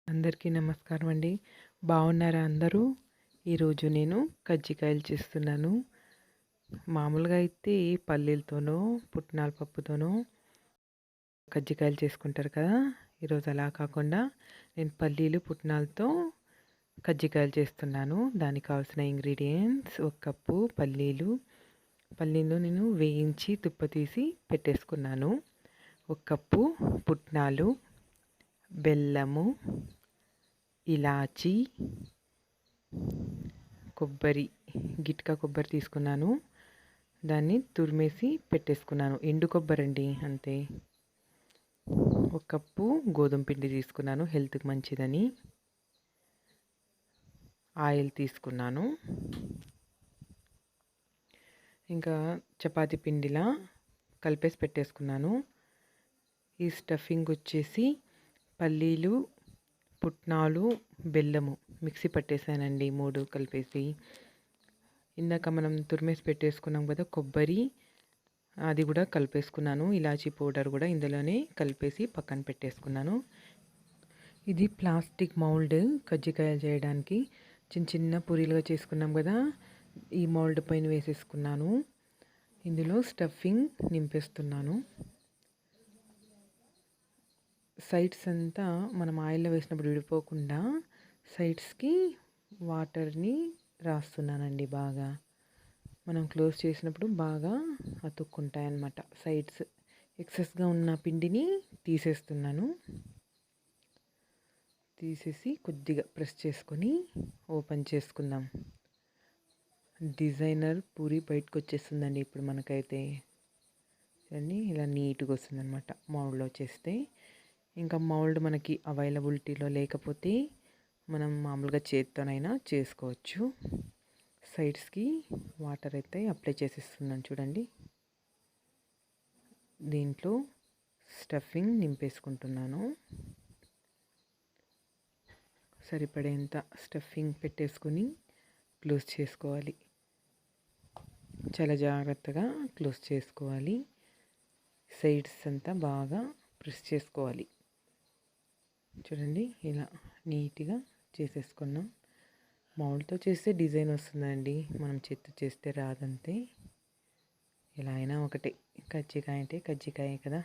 అందరికీ నమస్కారం అండి. బాగున్నారా అందరూ? ఈరోజు నేను కజ్జికాయలు చేస్తున్నాను. మామూలుగా అయితే పల్లీలతోనో, పుట్నాల పప్పుతోనో కజ్జికాయలు చేసుకుంటారు కదా! ఈరోజు అలా కాకుండా నేను పల్లీలు, పుట్నాలతో కజ్జికాయలు చేస్తున్నాను. దానికి కావాల్సిన ఇంగ్రీడియంట్స్: 1 కప్పు పల్లీలు నేను వేయించి తుప్ప తీసి పెట్టేసుకున్నాను. 1 కప్పు పుట్నాలు, బెల్లము, ఇలాచి, కొబ్బరి, గిట్కా కొబ్బరి తీసుకున్నాను. దాన్ని తురిమేసి పెట్టేసుకున్నాను. ఎండు కొబ్బరి అండి, అంతే. 1 కప్పు గోధుమ పిండి తీసుకున్నాను, హెల్త్కి మంచిదని. ఆయిల్ తీసుకున్నాను. ఇంకా చపాతీ పిండిలా కలిపేసి పెట్టేసుకున్నాను. ఈ స్టఫింగ్ వచ్చేసి పల్లీలు, పుట్నాలు, బెల్లము మిక్సీ పట్టేసానండి, 3 కలిపేసి. ఇందాక మనం తురిమేసి పెట్టేసుకున్నాం కదా కొబ్బరి, అది కూడా కలిపేసుకున్నాను. ఇలాచీ పౌడర్ కూడా ఇందులోనే కలిపేసి పక్కన పెట్టేసుకున్నాను. ఇది ప్లాస్టిక్ మౌల్డ్ కజ్జికాయలు చేయడానికి. చిన్న చిన్న పూరీలుగా చేసుకున్నాం కదా, ఈ మౌల్డ్ పైన వేసేసుకున్నాను. ఇందులో స్టఫింగ్ నింపేస్తున్నాను. సైడ్స్ అంతా మనం ఆయిల్లో వేసినప్పుడు విడిపోకుండా సైడ్స్కి వాటర్ని రాస్తున్నానండి. బాగా మనం క్లోజ్ చేసినప్పుడు బాగా అతుక్కుంటాయి అన్నమాట. సైడ్స్ ఎక్సెస్గా ఉన్న పిండిని తీసేస్తున్నాను. తీసేసి కొద్దిగా ప్రెస్ చేసుకొని ఓపెన్ చేసుకుందాం. డిజైనర్ పూరి బయటకు వచ్చేస్తుందండి ఇప్పుడు మనకైతే. చూడండి, ఇలా నీట్గా వస్తుంది అనమాట మౌల్డ్లో చేస్తే. ఇంకా మౌల్డ్ మనకి అవైలబిలిటీలో లేకపోతే మనం మామూలుగా చేత్తోనైనా చేసుకోవచ్చు. సైడ్స్కి వాటర్ అయితే అప్లై చేసేస్తున్నాను చూడండి. దీంట్లో స్టఫింగ్ నింపేసుకుంటున్నాను. సరిపడేంత స్టఫింగ్ పెట్టేసుకొని క్లోజ్ చేసుకోవాలి. చాలా జాగ్రత్తగా క్లోజ్ చేసుకోవాలి. సైడ్స్ అంతా బాగా ప్రెస్ చేసుకోవాలి. చూడండి, ఇలా నీట్గా చేసేసుకున్నాం. మౌల్డ్తో చేస్తే డిజైన్ వస్తుందండి, మనం చేత్తో చేస్తే రాదంతే. ఎలా అయినా ఒకటే, కజ్జికాయ అంటే కజ్జికాయే కదా.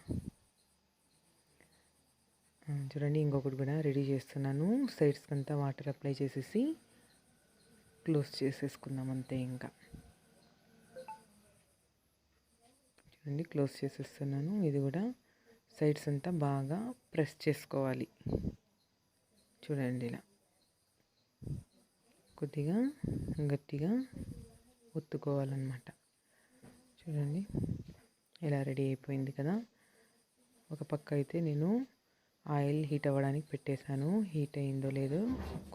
చూడండి, ఇంకొకటి కూడా రెడీ చేస్తున్నాను. సైడ్స్కి అంతా వాటర్ అప్లై చేసేసి క్లోజ్ చేసేసుకుందాం అంతే. ఇంకా చూడండి, క్లోజ్ చేసేస్తున్నాను. ఇది కూడా సైడ్స్ అంతా బాగా ప్రెస్ చేసుకోవాలి. చూడండి, ఇలా కొద్దిగా గట్టిగా ఒత్తుకోవాలన్నమాట. చూడండి, ఇలా రెడీ అయిపోయింది కదా. ఒక పక్క అయితే నేను ఆయిల్ హీట్ అవ్వడానికి పెట్టేశాను. హీట్ అయిందో లేదో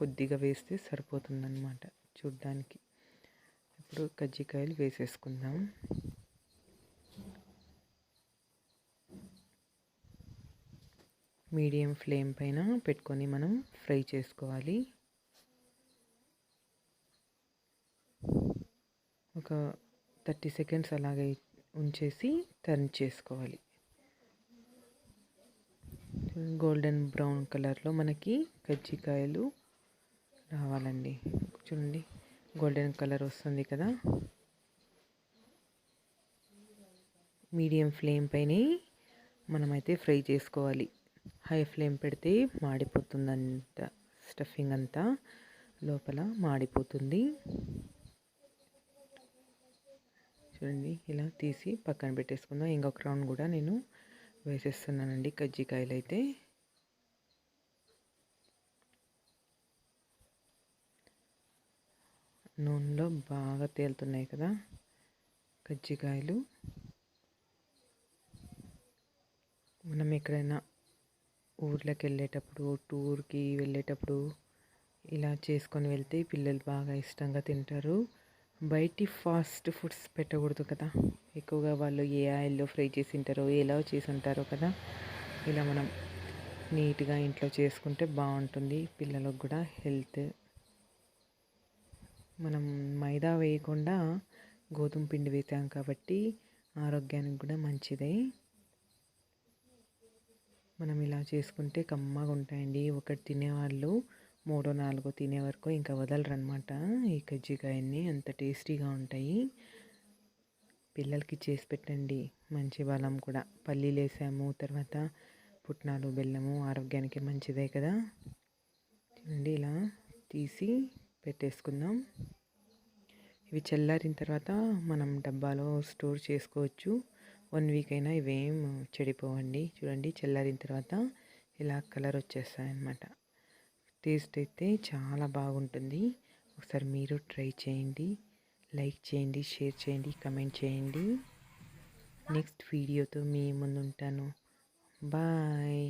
కొద్దిగా వేస్తే సరిపోతుందన్నమాట చూడ్డానికి. ఇప్పుడు కజ్జికాయలు వేసేసుకుందాం. మీడియం ఫ్లేమ్ పైన పెట్టుకొని మనం ఫ్రై చేసుకోవాలి. ఒక 30 సెకండ్స్ అలాగే ఉంచేసి టర్న్ చేసుకోవాలి. గోల్డెన్ బ్రౌన్ కలర్లో మనకి కజ్జికాయలు రావాలండి. చూడండి, గోల్డెన్ కలర్ వస్తుంది కదా. మీడియం ఫ్లేమ్ పైనే మనమైతే ఫ్రై చేసుకోవాలి. హై ఫ్లేమ్ పెడితే మాడిపోతుందంట, స్టఫింగ్ అంతా లోపల మాడిపోతుంది. చూడండి, ఇలా తీసి పక్కన పెట్టేసుకుందాం. ఇంకొక రౌండ్ కూడా నేను వేసేస్తున్నానండి కజ్జికాయలు అయితే. నూనెలో బాగా తేలుతున్నాయి కదా కజ్జికాయలు. మనం ఎక్కడైనా ఊర్లోకి వెళ్ళేటప్పుడు, టూర్కి వెళ్ళేటప్పుడు ఇలా చేసుకొని వెళ్తే పిల్లలు బాగా ఇష్టంగా తింటారు. బయటి ఫాస్ట్ ఫుడ్స్ పెట్టకూడదు కదా. ఎక్కువగా వాళ్ళు ఏ ఆయిల్లో ఫ్రై చేసి ఉంటారో, ఎలా చేసి ఉంటారో కదా. ఇలా మనం నీట్గా ఇంట్లో చేసుకుంటే బాగుంటుంది, పిల్లలకు కూడా హెల్త్. మనం మైదా వేయకుండా గోధుమ పిండి వేసాం కాబట్టి ఆరోగ్యానికి కూడా మంచిదే. మనం ఇలా చేసుకుంటే కమ్మగా ఉంటాయండి. ఒకటి తినేవాళ్ళు 3, 4 తినే వరకు ఇంకా వదలరనమాట. ఈ కజ్జికాయన్ని అంత టేస్టీగా ఉంటాయి. పిల్లలకి చేసి పెట్టండి. మంచి బలం కూడా. పల్లీలు వేసాము, తర్వాత పుట్నాలు, బెల్లము ఆరోగ్యానికి మంచిదే కదా. చూడండి ఇలా తీసి పెట్టేసుకుందాం. ఇవి చల్లారిన తర్వాత మనం డబ్బాలో స్టోర్ చేసుకోవచ్చు. 1 వీక్ అయినా ఇవేం చెడిపోవండి. చూడండి చల్లారిన తర్వాత ఇలా కలర్ వచ్చేస్తాయన్నమాట. టేస్ట్ అయితే చాలా బాగుంటుంది. ఒకసారి మీరు ట్రై చేయండి. లైక్ చేయండి, షేర్ చేయండి, కమెంట్ చేయండి. నెక్స్ట్ వీడియోతో మీ ముందు ఉంటాను. బాయ్.